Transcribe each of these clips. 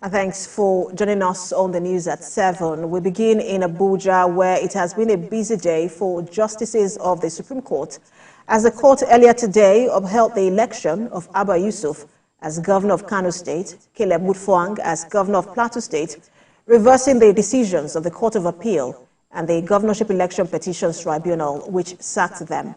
And thanks for joining us on the news at 7. We begin in Abuja, where it has been a busy day for justices of the Supreme Court, as the court earlier today upheld the election of Abba Yusuf as governor of Kano State, Caleb Mutfwang as governor of Plateau State, reversing the decisions of the Court of Appeal and the Governorship Election Petitions Tribunal, which sacked them.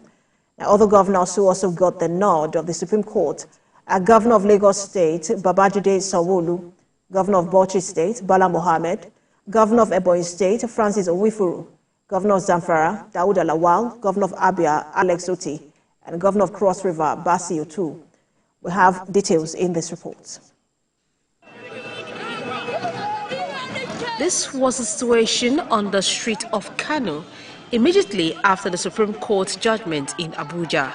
Now, other governors who also got the nod of the Supreme Court are Governor of Lagos State, Babajide Sanwo-Olu, Governor of Bauchi State, Bala Mohammed, Governor of Ebonyi State, Francis Onwifuru, Governor of Zamfara, Daouda Lawal, Governor of Abia, Alex Oti, and Governor of Cross River, Basi Otu. We have details in this report. This was the situation on the street of Kano immediately after the Supreme Court judgment in Abuja.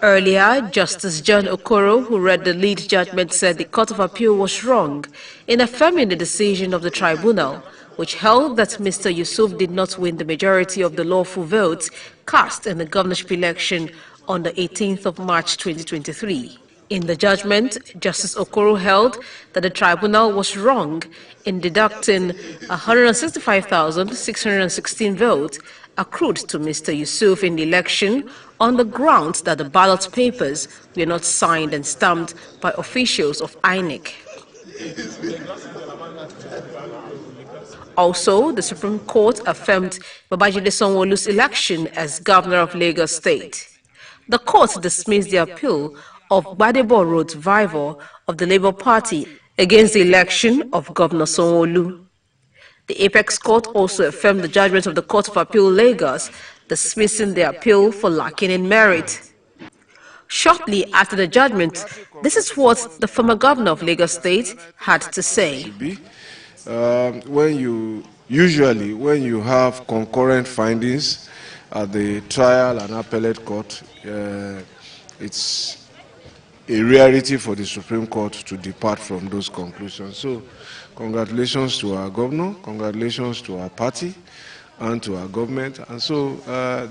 Earlier, Justice John Okoro, who read the lead judgment, said the Court of Appeal was wrong in affirming the decision of the tribunal, which held that Mr. Yusuf did not win the majority of the lawful votes cast in the governorship election on the 18th of March 2023. In the judgment, Justice Okoro held that the tribunal was wrong in deducting 165,616 votes accrued to Mr. Yusuf in the election on the grounds that the ballot papers were not signed and stamped by officials of INEC. Also, the Supreme Court affirmed Babajide Sanwo-Olu's election as governor of Lagos State. The court dismissed the appeal of Gbadebo Road's rival of the Labour Party against the election of Governor Sanwo-Olu. The Apex Court also affirmed the judgment of the Court of Appeal Lagos, dismissing the appeal for lacking in merit. Shortly after the judgment, this is what the former governor of Lagos State had to say. When you have concurrent findings at the trial and appellate court, it's a rarity for the Supreme Court to depart from those conclusions. So, congratulations to our governor, congratulations to our party and to our government. And so,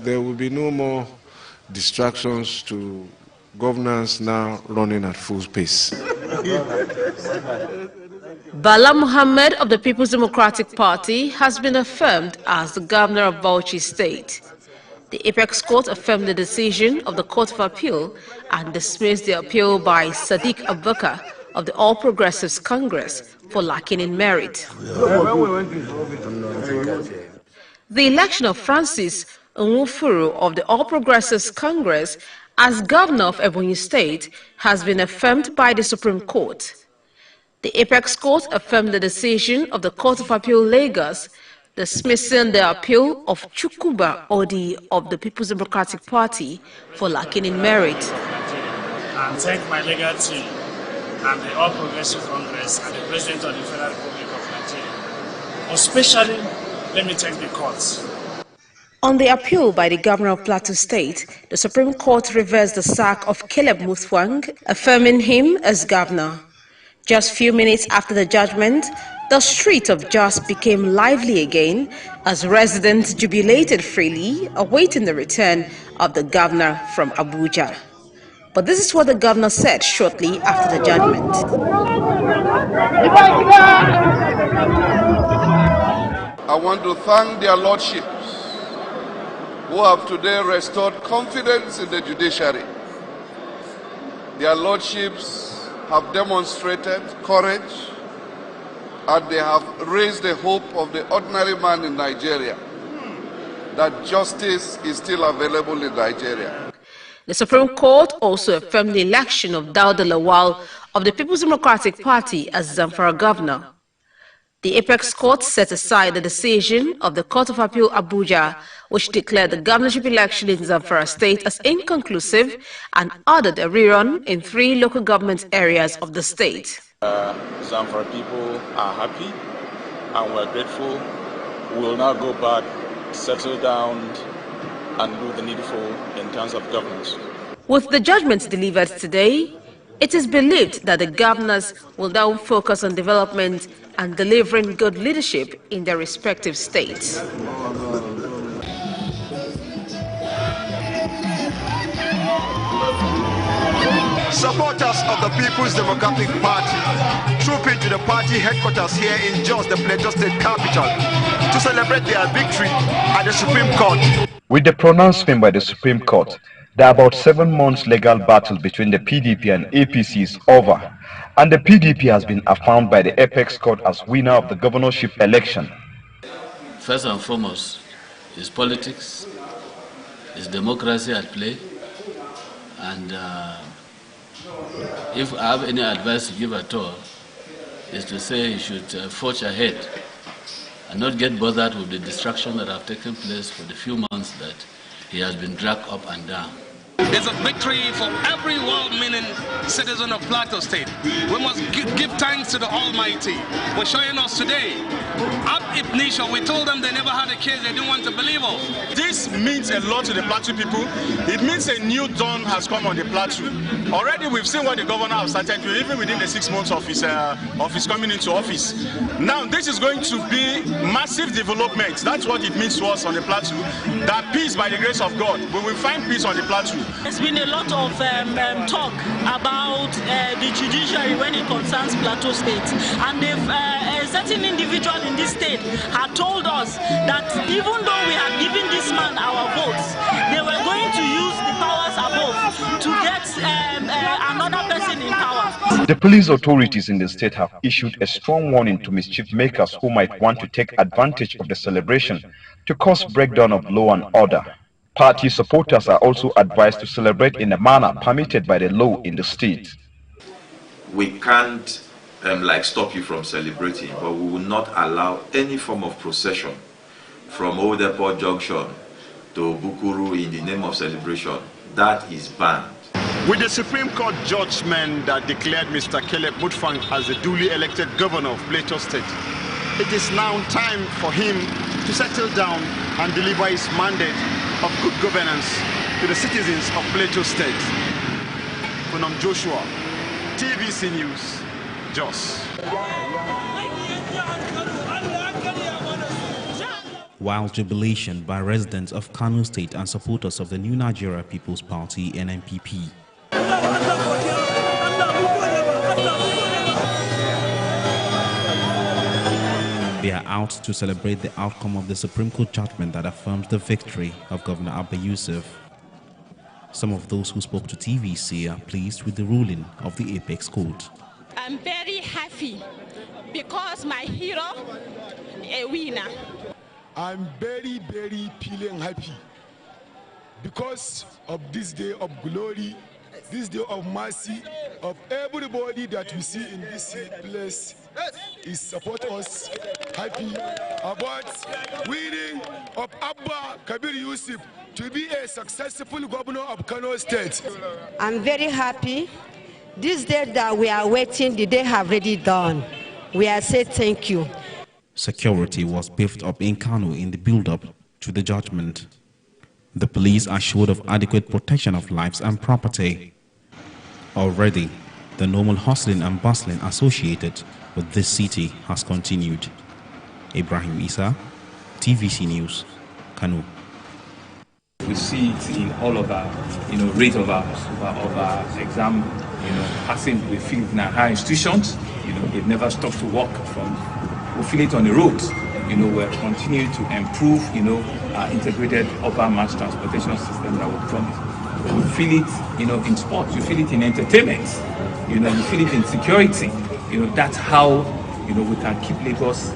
there will be no more distractions to governance now running at full pace. Bala Mohammed of the People's Democratic Party has been affirmed as the governor of Bauchi State. The Apex Court affirmed the decision of the Court of Appeal and dismissed the appeal by Sadiq Abubakar of the All Progressives Congress for lacking in merit. The election of Francis Onwifuru of the All Progressives Congress as governor of Ebonyi State has been affirmed by the Supreme Court. The Apex Court affirmed the decision of the Court of Appeal Lagos, dismissing the appeal of Chukwuba Odi of the People's Democratic Party for lacking in merit. And thank my legal team and the All Progressive Congress and the President of the Federal Republic of Nigeria. Especially, let me thank the courts. On the appeal by the governor of Plateau State, the Supreme Court reversed the sack of Caleb Mutfwang, affirming him as governor. Just few minutes after the judgment, the street of Jos became lively again as residents jubilated freely, awaiting the return of the governor from Abuja. But this is what the governor said shortly after the judgment. I want to thank their lordships who have today restored confidence in the judiciary. Their lordships have demonstrated courage and they have raised the hope of the ordinary man in Nigeria that justice is still available in Nigeria. The Supreme Court also affirmed the election of Daouda Lawal of the People's Democratic Party as Zamfara governor. The Apex Court set aside the decision of the Court of Appeal Abuja, which declared the governorship election in Zamfara State as inconclusive and ordered a rerun in 3 local government areas of the state. Zamfara people are happy and we're grateful. We will now go back, settle down and do the needful in terms of governance. With the judgments delivered today, it is believed that the governors will now focus on development and delivering good leadership in their respective states. Supporters of the People's Democratic Party troop into the party headquarters here in Jos, the Plateau State capital, to celebrate their victory at the Supreme Court. With the pronouncement by the Supreme Court, the about 7 months legal battle between the PDP and APC is over, and the PDP has been affirmed by the Apex Court as winner of the governorship election. First and foremost, is politics, is democracy at play, and if I have any advice to give at all, is to say you should forge ahead and not get bothered with the distractions that have taken place for the few months that he has been dragged up and down. It's a victory for every well-meaning citizen of Plateau State. We must give thanks to the Almighty for showing us today. Ab initio, we told them they never had a case, they didn't want to believe us. This means a lot to the Plateau people. It means a new dawn has come on the Plateau. Already we've seen what the governor has started to, even within the 6 months of his coming into office. Now this is going to be massive development. That's what it means to us on the Plateau. That peace, by the grace of God, we will find peace on the Plateau. There's been a lot of talk about the judiciary when it concerns Plateau State, and a certain individual in this state had told us that even though we had given this man our votes, they were going to use the powers above to get another person in power. The police authorities in the state have issued a strong warning to mischief makers who might want to take advantage of the celebration to cause breakdown of law and order. Party supporters are also advised to celebrate in a manner permitted by the law in the state. We can't stop you from celebrating, but we will not allow any form of procession from Old Airport Junction to Bukuru in the name of celebration. That is banned. With the Supreme Court judgment that declared Mr. Caleb Mutfwang as the duly elected governor of Plateau State, it is now time for him to settle down and deliver his mandate of good governance to the citizens of Plateau State. From Joshua, TVC News, Jos. While jubilation by residents of Kano State and supporters of the New Nigeria People's Party (NNPP). They are out to celebrate the outcome of the Supreme Court judgment that affirms the victory of Governor Abia Yusuf. Some of those who spoke to TVC are pleased with the ruling of the Apex Court. I'm very happy because my hero a winner. I'm very feeling happy because of this day of glory, this day of mercy, of everybody that we see in this place is support us happy about winning of Abba Kabir Yusuf to be a successful governor of Kano State. I'm very happy. This day that we are waiting, the day have already done. We are saying thank you. Security was beefed up in Kano in the build-up to the judgment. The police assured of adequate protection of lives and property. Already, the normal hustling and bustling associated with this city has continued. Ibrahim Isa, TVC News, Kano. We see it in all of our, rate of our exam, passing. We feel in our higher institutions, they've never stopped to work we feel it on the roads. We're continuing to improve, our integrated upper mass transportation system that we promised. You feel it, in sports. You feel it in entertainment. You feel it in security. That's how, we can keep Lagos,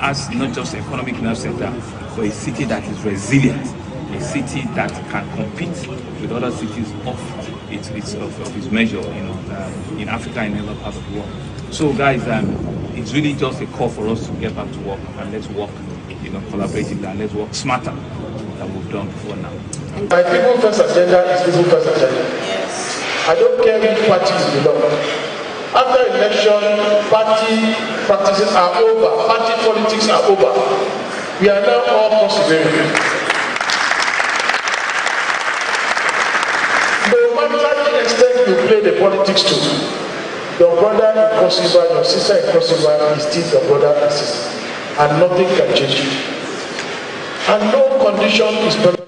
as not just an economic nerve center, but a city that is resilient, a city that can compete with other cities of its measure, in Africa and other parts of the world. So, guys, it's really just a call for us to get back to work, and let's work, collaboratively, and let's work smarter than we've done before now. My people first agenda is people first agenda. Yes. I don't care which party you belong. After election, party practices are over, party politics are over. We are now all persevering. No matter the extent you play the politics to, your brother in Kosiba, your sister in Kosiba is still your brother and sister, and nothing can change it. And no condition is permanent.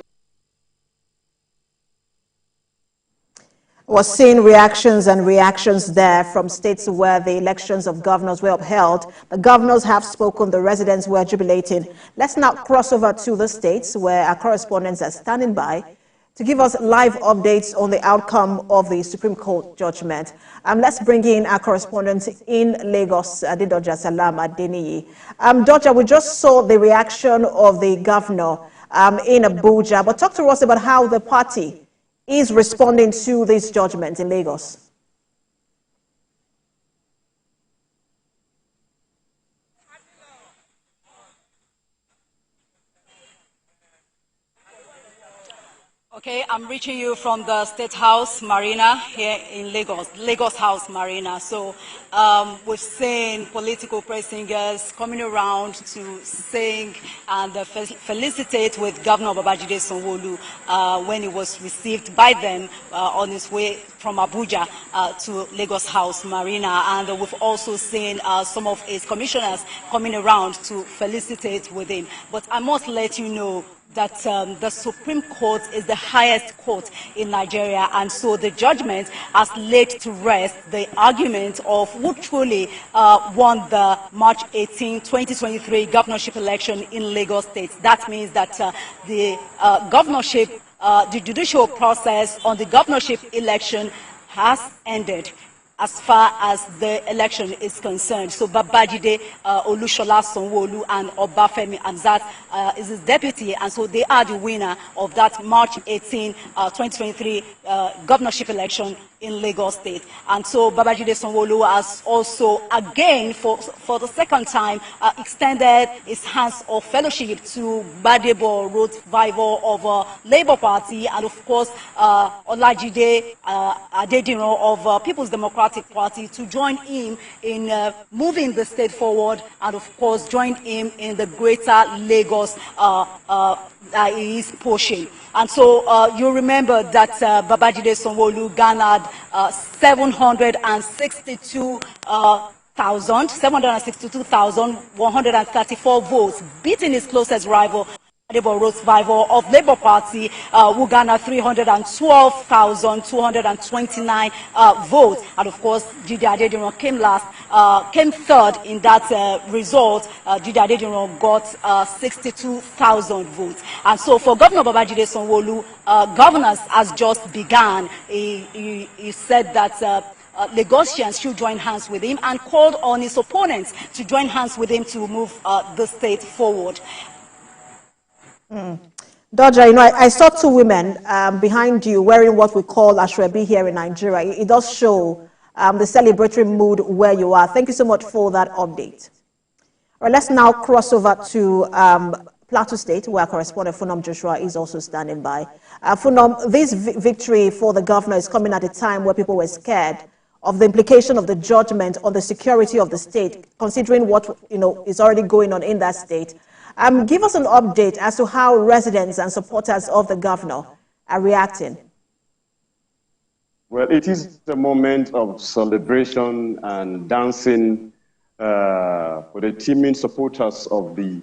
We're seeing reactions and reactions there from states where the elections of governors were upheld. The governors have spoken, the residents were jubilating. Let's now cross over to the states where our correspondents are standing by to give us live updates on the outcome of the Supreme Court judgment. Let's bring in our correspondent in Lagos, Adedoja Salam Adeniyi. Doja, we just saw the reaction of the governor in Abuja, but talk to us about how the party is responding to this judgment in Lagos. Okay, I'm reaching you from the State House Marina here in Lagos, Lagos House Marina. So we've seen political praise singers coming around to sing and felicitate with Governor Babajide Sanwo-Olu when he was received by them on his way from Abuja to Lagos House Marina. And we've also seen some of his commissioners coming around to felicitate with him. But I must let you know that the Supreme Court is the highest court in Nigeria, and so the judgment has laid to rest the argument of who truly won the March 18, 2023 governorship election in Lagos State. That means that the governorship, the judicial process on the governorship election has ended as far as the election is concerned. So Babajide Olushola Sanwo-Olu and Obafemi Hamzat is his deputy, and so they are the winner of that March 18, 2023 governorship election in Lagos State. And so Babajide Sanwo-Olu has also, again, for the second time, extended his hands of fellowship to Gbadebo Road Survivor of Labour Party, and of course, Olajide Adediran of People's Democratic Party to join him in moving the state forward, and of course join him in the greater Lagos that he is pushing. And so you remember that Babajide Sanwo-Olu garnered 762,134 votes, beating his closest rival, Road Survivor of Labour Party, who garnered 312,229 votes. And of course, Jide Adediran came last, came third in that result. Jide Adediran got 62,000 votes. And so for Governor Babajide Sanwo-Olu, governance has just begun. He said that Lagosians should join hands with him and called on his opponents to join hands with him to move the state forward. Doja, you know, I saw two women behind you wearing what we call ashwebi here in Nigeria. It does show the celebratory mood where you are. Thank you so much for that update. All right, let's now cross over to Plateau State, where our correspondent Funom Joshua is also standing by. Funom, this victory for the governor is coming at a time where people were scared of the implication of the judgment on the security of the state, considering what is already going on in that state. Give us an update as to how residents and supporters of the governor are reacting. Well, it is a moment of celebration and dancing for the teeming supporters of the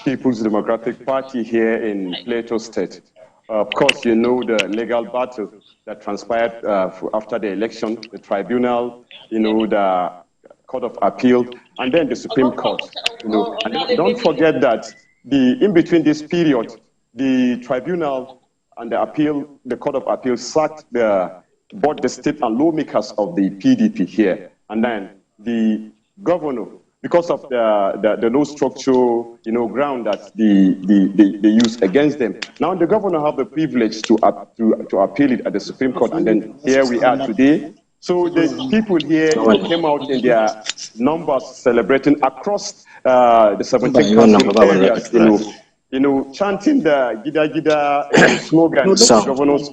People's Democratic Party here in Plateau State. Of course, you know the legal battle that transpired after the election, the tribunal, the Court of Appeal, and then the Supreme Court. And don't forget that in between this period, the tribunal and the Court of Appeal sacked both the state and lawmakers of the PDP here. And then the governor, because of the no structure, ground that they use against them. Now the governor have the privilege to appeal it at the Supreme Court, and then here we are today. So the people here came out in their numbers celebrating across the 17 council areas, chanting the Gida Gida slogan, the governor's,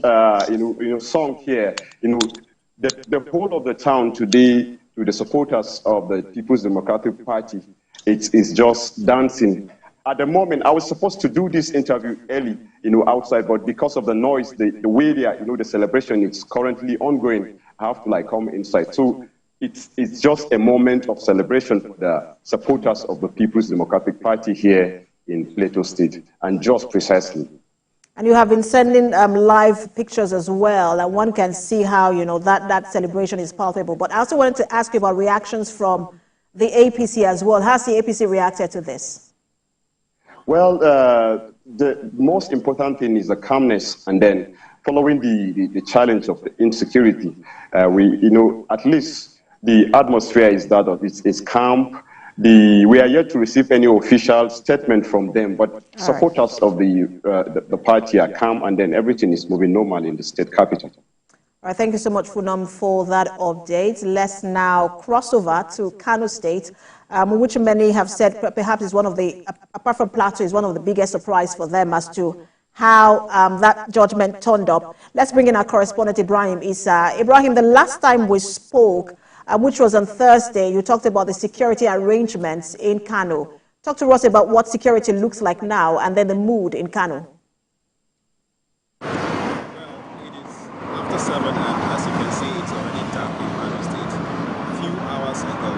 song here. The whole of the town today, to the supporters of the People's Democratic Party, it's just dancing. At the moment, I was supposed to do this interview early, outside, but because of the noise, the way they are, the celebration is currently ongoing, I have to come inside. So it's just a moment of celebration for the supporters of the People's Democratic Party here in Plateau State, and just precisely. And you have been sending live pictures as well, and one can see how, that celebration is palpable. But I also wanted to ask you about reactions from the APC as well. Has the APC reacted to this? Well, the most important thing is the calmness, and then following the challenge of the insecurity, at least the atmosphere is that of it's calm. We are yet to receive any official statement from them, but supporters of the party are calm, and then everything is moving normal in the state capital. All right, thank you so much, Funam, for that update. Let's now cross over to Kano State, which many have said perhaps is one of the, apart from Plateau, is one of the biggest surprise for them as to how that judgment turned up. Let's bring in our correspondent, Ibrahim Issa. Ibrahim, the last time we spoke, which was on Thursday, you talked about the security arrangements in Kano. Talk to us about what security looks like now and then the mood in Kano. After 7, as you can see, it's already dark in Kano State. A few hours ago,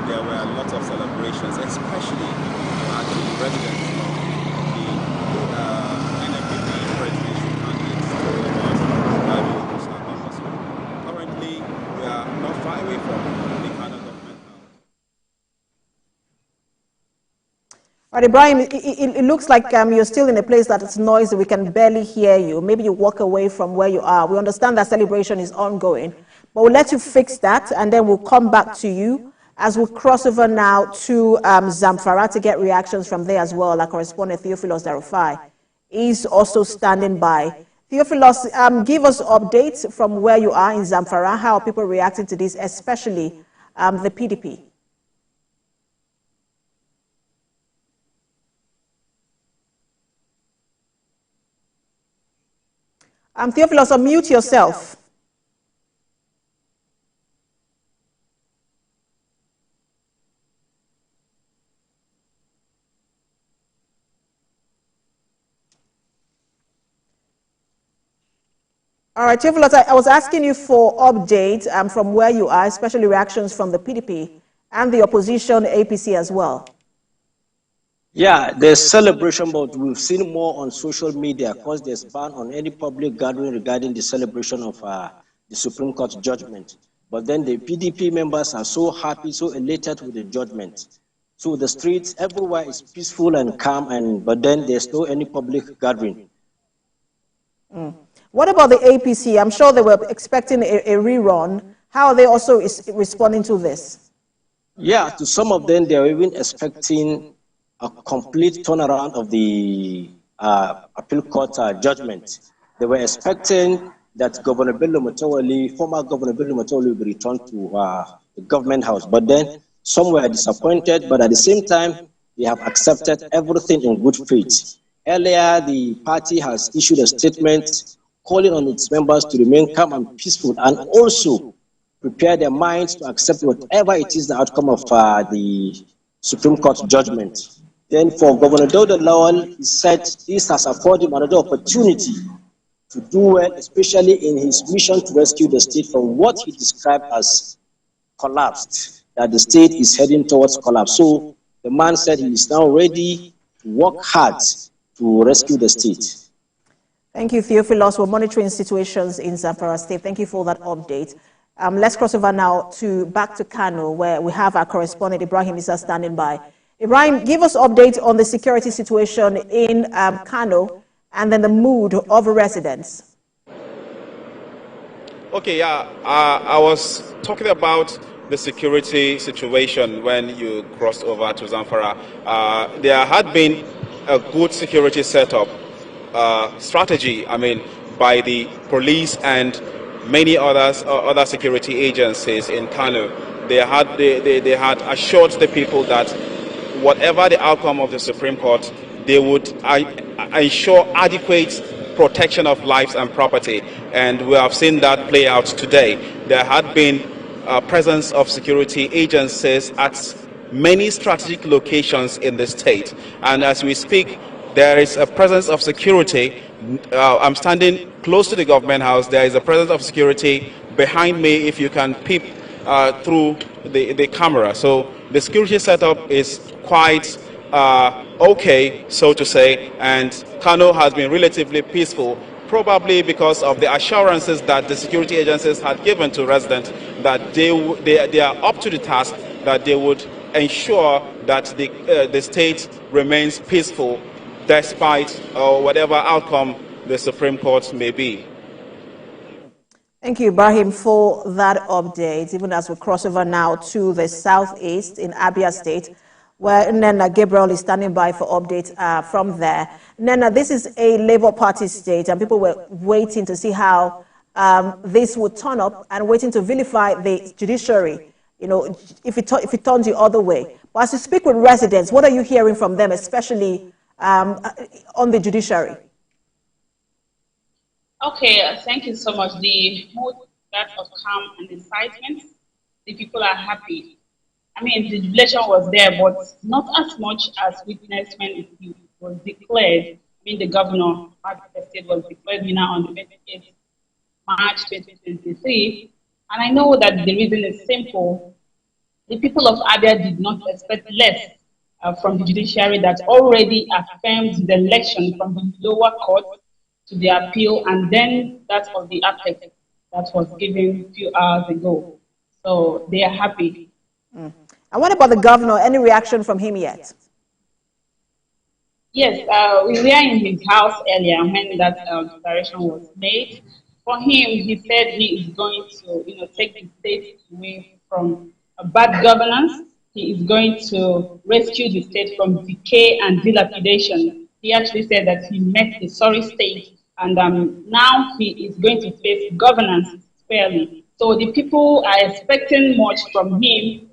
there were a lot of celebrations, especially at the residence of the NFP presidential candidate. Currently, we are not far away from the Kano government house. All right, Ibrahim, it looks like you're still in a place that it's noisy. We can barely hear you. Maybe you walk away from where you are. We understand that celebration is ongoing, but we'll let you fix that, and then we'll come back to you as we cross over now to Zamfara to get reactions from there as well. Our correspondent, Theophilus Darufai, is also standing by. Theophilus, give us updates from where you are in Zamfara. How are people reacting to this, especially the PDP? Theophilus, unmute yourself. All right, Theophilus, I was asking you for updates from where you are, especially reactions from the PDP and the opposition APC as well. Yeah, there's celebration, but we've seen more on social media because there's ban on any public gathering regarding the celebration of the Supreme Court judgment. But then the PDP members are so happy, so elated with the judgment. So the streets everywhere is peaceful and calm, but then there's no any public gathering. What about the APC? I'm sure they were expecting a rerun. How are they also responding to this? Yeah, to some of them, they are even expecting a complete turnaround of the appeal court judgment. They were expecting that Governor Bello Mutawalli, former Governor Bello Mutawalli, will be returned to the government house. But then some were disappointed, but at the same time, they have accepted everything in good faith. Earlier, the party has issued a statement calling on its members to remain calm and peaceful, and also prepare their minds to accept whatever it is the outcome of the Supreme Court judgment. Then for Governor Dauda Lawal, he said this has afforded him another opportunity to do well, especially in his mission to rescue the state from what he described as collapsed, that the state is heading towards collapse. So the man said he is now ready to work hard to rescue the state. Thank you, Theophilus. We're monitoring situations in Zamfara State. Thank you for that update. Let's cross over now back to Kano, where we have our correspondent, Ibrahim Issa, standing by. Ibrahim, give us updates on the security situation in Kano and then the mood of residents. Okay, yeah, I was talking about the security situation when you crossed over to Zamfara. There had been a good security setup strategy, by the police and many other security agencies in Kano. They had assured the people that whatever the outcome of the Supreme Court, they would ensure adequate protection of lives and property. And we have seen that play out today. There had been presence of security agencies at many strategic locations in the state. And as we speak, there is a presence of security. I'm standing close to the government house. There is a presence of security behind me, if you can peep through the camera. So the security setup is quite okay, so to say, and Kano has been relatively peaceful, probably because of the assurances that the security agencies had given to residents that they are up to the task, that they would ensure that the state remains peaceful despite whatever outcome the Supreme Court may be. Thank you, Ibrahim, for that update. Even as we cross over now to the southeast in Abia State, where Nena Gabriel is standing by for updates from there. Nena, this is a Labour Party state, and people were waiting to see how this would turn up and waiting to vilify the judiciary, you know, if it turns the other way. But as you speak with residents, what are you hearing from them, especially on the judiciary? Okay, thank you so much. The mood that of calm and excitement, the people are happy. I mean, the jubilation was there, but not as much as witnessed when it was declared. I mean, the governor of the state was declared winner on the 28th March 2023. And I know that the reason is simple. The people of Abia did not expect less from the judiciary that already affirmed the election from the lower court to the appeal, and then that of the apex that was given a few hours ago. So they are happy. And what about the governor? Any reaction from him yet? Yes, we were in his house earlier when that declaration was made. For him, he said he is going to, take the state away from bad governance. He is going to rescue the state from decay and dilapidation. He actually said that he met the sorry state, and now he is going to face governance fairly. So the people are expecting much from him,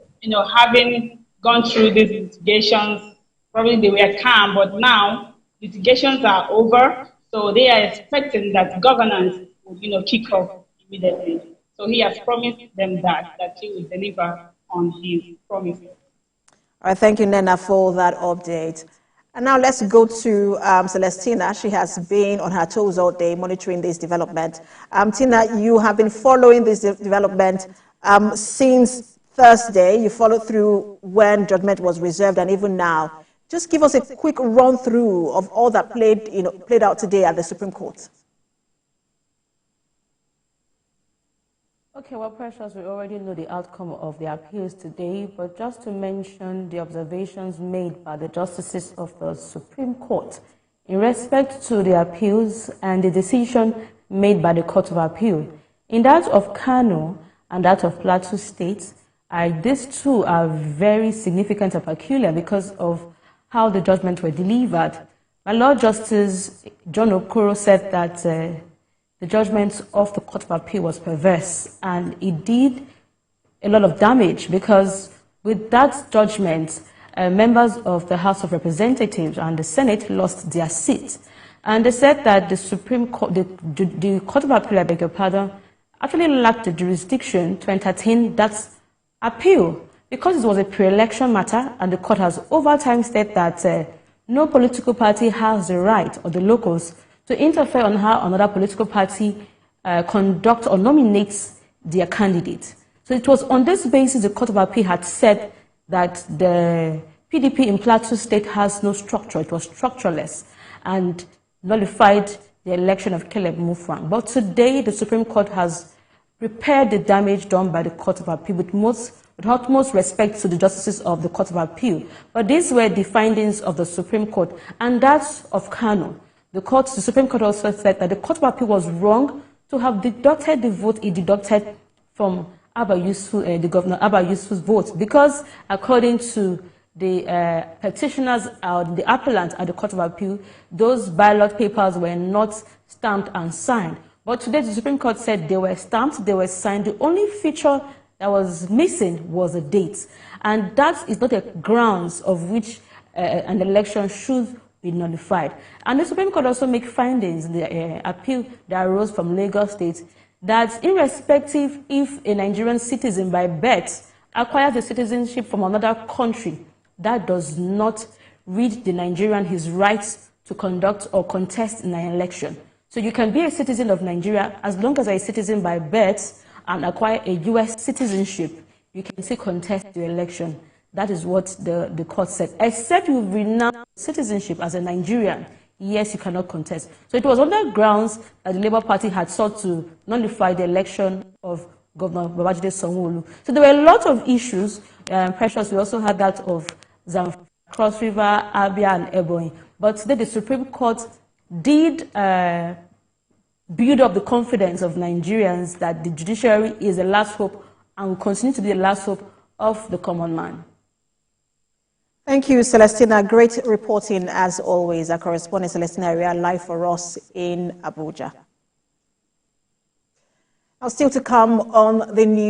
having gone through these litigations. Probably they were calm, but now litigations are over, so they are expecting that governance will, kick off immediately. So he has promised them that he will deliver on his promises. All right, thank you, Nena, for that update. And now let's go to Celestina. She has been on her toes all day monitoring this development. Tina, you have been following this development since Thursday. You followed through when judgment was reserved and even now. Just give us a quick run through of all that played out today at the Supreme Court. Okay, well, Precious, we already know the outcome of the appeals today, but just to mention the observations made by the justices of the Supreme Court in respect to the appeals and the decision made by the Court of Appeal. In that of Kano and that of Plateau State, these two are very significant and peculiar because of how the judgments were delivered. My Lord Justice John Okoro said that the judgment of the Court of Appeal was perverse, and it did a lot of damage because with that judgment, members of the House of Representatives and the Senate lost their seat. And they said that the Supreme Court, the Court of Appeal, I beg your pardon, actually lacked the jurisdiction to entertain that appeal because it was a pre-election matter, and the court has over time said that no political party has the right, or the locals, to interfere on how another political party conducts or nominates their candidate. So it was on this basis the Court of Appeal had said that the PDP in Plateau State has no structure. It was structureless and nullified the election of Caleb Mufwang. But today the Supreme Court has repaired the damage done by the Court of Appeal with utmost respect to the justices of the Court of Appeal. But these were the findings of the Supreme Court, and that's of Kano. The Supreme Court also said that the Court of Appeal was wrong to have deducted the vote it deducted from the Governor Abba Yusuf's vote, because according to the petitioners, the appellants at the Court of Appeal, those ballot papers were not stamped and signed. But today the Supreme Court said they were stamped, they were signed. The only feature that was missing was a date. And that is not a grounds of which an election should be nullified. And the Supreme Court also make findings in the appeal that arose from Lagos State that irrespective if a Nigerian citizen by birth acquires a citizenship from another country, that does not read the Nigerian his rights to conduct or contest in an election. So you can be a citizen of Nigeria as long as you're a citizen by birth and acquire a U.S. citizenship, you can still contest the election. That is what the court said. Except you renounce citizenship as a Nigerian, yes, you cannot contest. So it was on that grounds that the Labour Party had sought to nullify the election of Governor Babajide Sanwo-Olu. So there were a lot of issues. Precious, we also had that of Zamfara, Cross River, Abia, and Ebonyi. But today the Supreme Court did build up the confidence of Nigerians that the judiciary is the last hope and will continue to be the last hope of the common man. Thank you, Celestina. Great reporting as always. Our correspondent Celestina Area live for us in Abuja. Now, still to come on the news.